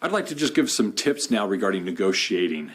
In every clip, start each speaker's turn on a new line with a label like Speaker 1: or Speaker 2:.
Speaker 1: I'd like to just give some tips now regarding negotiating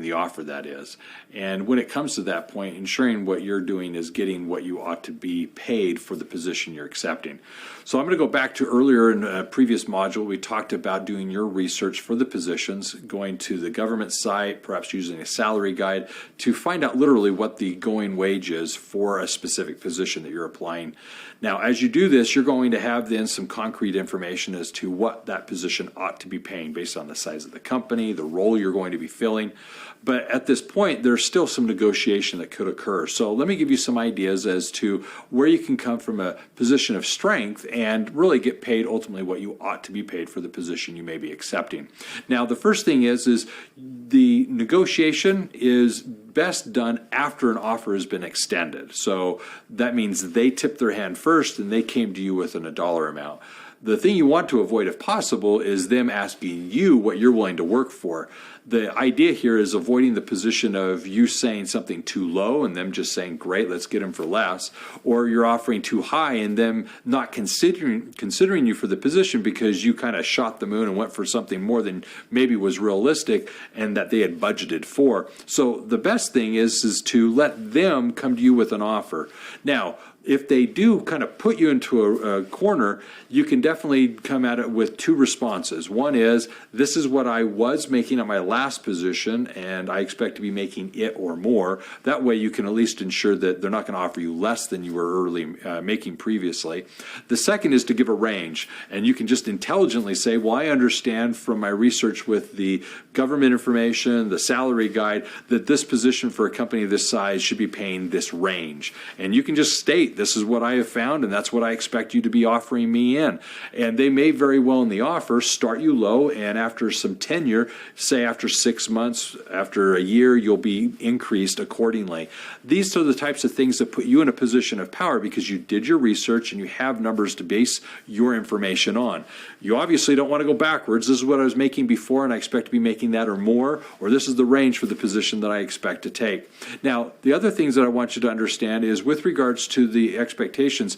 Speaker 1: the offer, that is. And when it comes to that point, ensuring what you're doing is getting what you ought to be paid for the position you're accepting. So I'm going to go back to earlier in a previous module, we talked about doing your research for the positions, going to the government site, perhaps using a salary guide to find out literally what the going wage is for a specific position that you're applying. Now, as you do this, you're going to have then some concrete information as to what that position ought to be paying based on the size of the company, the role you're going to be filling. But at this point, there's still some negotiation that could occur. So let me give you some ideas as to where you can come from a position of strength and really get paid ultimately what you ought to be paid for the position you may be accepting. Now, the first thing is the negotiation is best done after an offer has been extended. So that means they tipped their hand first and they came to you with a dollar amount. The thing you want to avoid, if possible, is them asking you what you're willing to work for. The idea here is avoiding the position of you saying something too low and them just saying, great, let's get them for less, or you're offering too high and them not considering you for the position because you kind of shot the moon and went for something more than maybe was realistic and that they had budgeted for. So the best thing is to let them come to you with an offer. Now, if they do kind of put you into a corner, you can definitely come at it with two responses. One is, this is what I was making at my last position, and I expect to be making it or more. That way you can at least ensure that they're not going to offer you less than you were making previously. The second is to give a range, and you can just intelligently say, well, I understand from my research with the government information, the salary guide, that this position for a company this size should be paying this range. And you can just state, this is what I have found, and that's what I expect you to be offering me in. And they may very well in the offer start you low, and after some tenure, say after 6 months, after a year, you'll be increased accordingly. These are the types of things that put you in a position of power because you did your research and you have numbers to base your information on. You obviously don't want to go backwards. This is what I was making before, and I expect to be making that or more, or this is the range for the position that I expect to take. Now, the other things that I want you to understand is with regards to the expectations,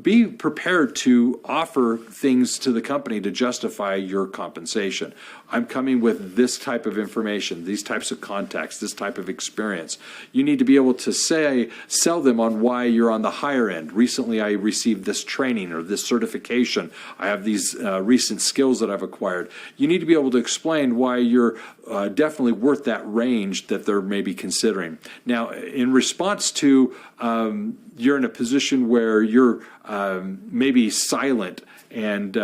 Speaker 1: be prepared to offer things to the company to justify your compensation. I'm coming with this type of information, these types of contacts, this type of experience. You need to be able to sell them on why you're on the higher end. Recently, I received this training or this certification. I have these recent skills that I've acquired. You need to be able to explain why you're definitely worth that range that they're maybe considering. Now, in response to you're in a position where you're maybe silent and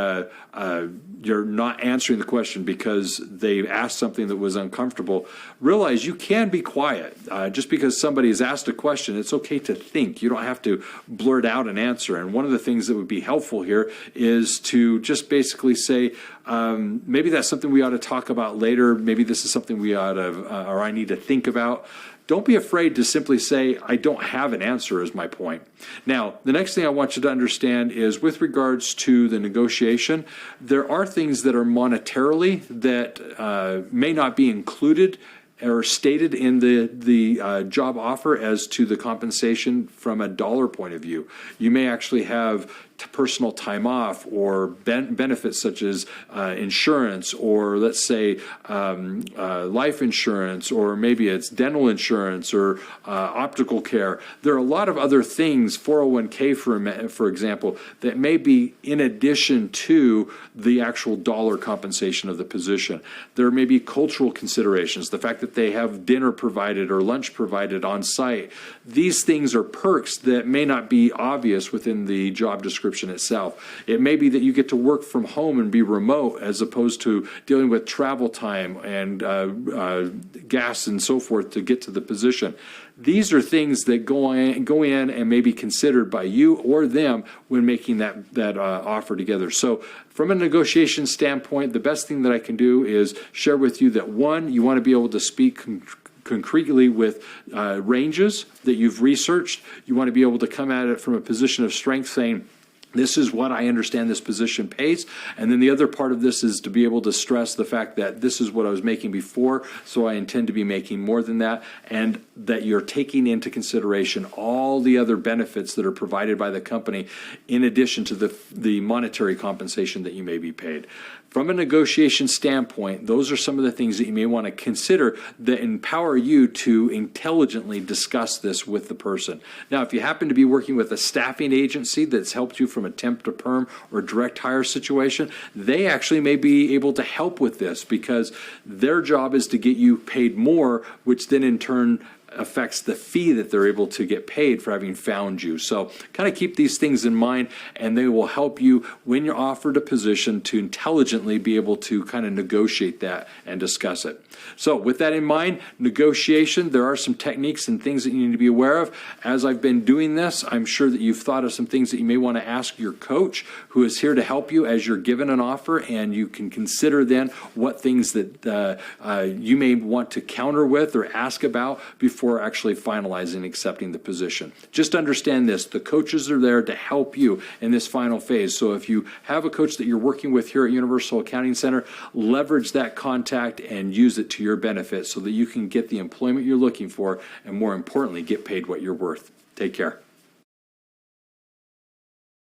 Speaker 1: you're not answering the question because they asked something that was uncomfortable, realize you can be quiet. Just because somebody has asked a question, it's okay to think. You don't have to blurt out an answer. And one of the things that would be helpful here is to just basically say, maybe that's something we ought to talk about later. Maybe this is something we ought to, or I need to think about. Don't be afraid to simply say, I don't have an answer is my point. Now, the next thing I want you to understand is with regards to the negotiation, there are things that are monetarily that may not be included or stated in the job offer as to the compensation from a dollar point of view. You may actually have personal time off or benefits such as insurance, or let's say life insurance, or maybe it's dental insurance or optical care. There are a lot of other things, 401k for example, that may be in addition to the actual dollar compensation of the position. There may be cultural considerations, the fact that they have dinner provided or lunch provided on site. These things are perks that may not be obvious within the job description itself. It may be that you get to work from home and be remote as opposed to dealing with travel time and gas and so forth to get to the position. These are things that go in and may be considered by you or them when making that offer together. So from a negotiation standpoint, the best thing that I can do is share with you that, one, you want to be able to speak concretely with ranges that you've researched. You want to be able to come at it from a position of strength saying, This is what I understand this position pays. And then the other part of this is to be able to stress the fact that this is what I was making before, so I intend to be making more than that, and that you're taking into consideration all the other benefits that are provided by the company in addition to the monetary compensation that you may be paid. From a negotiation standpoint, those are some of the things that you may want to consider that empower you to intelligently discuss this with the person. Now, if you happen to be working with a staffing agency that's helped you from a temp to perm or direct hire situation, they actually may be able to help with this because their job is to get you paid more, which then in turn affects the fee that they're able to get paid for having found you. So kind of keep these things in mind, and they will help you when you're offered a position to intelligently be able to kind of negotiate that and discuss it. So with that in mind, negotiation, there are some techniques and things that you need to be aware of. As I've been doing this, I'm sure that you've thought of some things that you may want to ask your coach, who is here to help you as you're given an offer, and you can consider then what things that you may want to counter with or ask about before actually finalizing and accepting the position. Just understand this, the coaches are there to help you in this final phase. So if you have a coach that you're working with here at Universal Accounting Center, leverage that contact and use it to your benefit so that you can get the employment you're looking for, and more importantly, get paid what you're worth. Take care.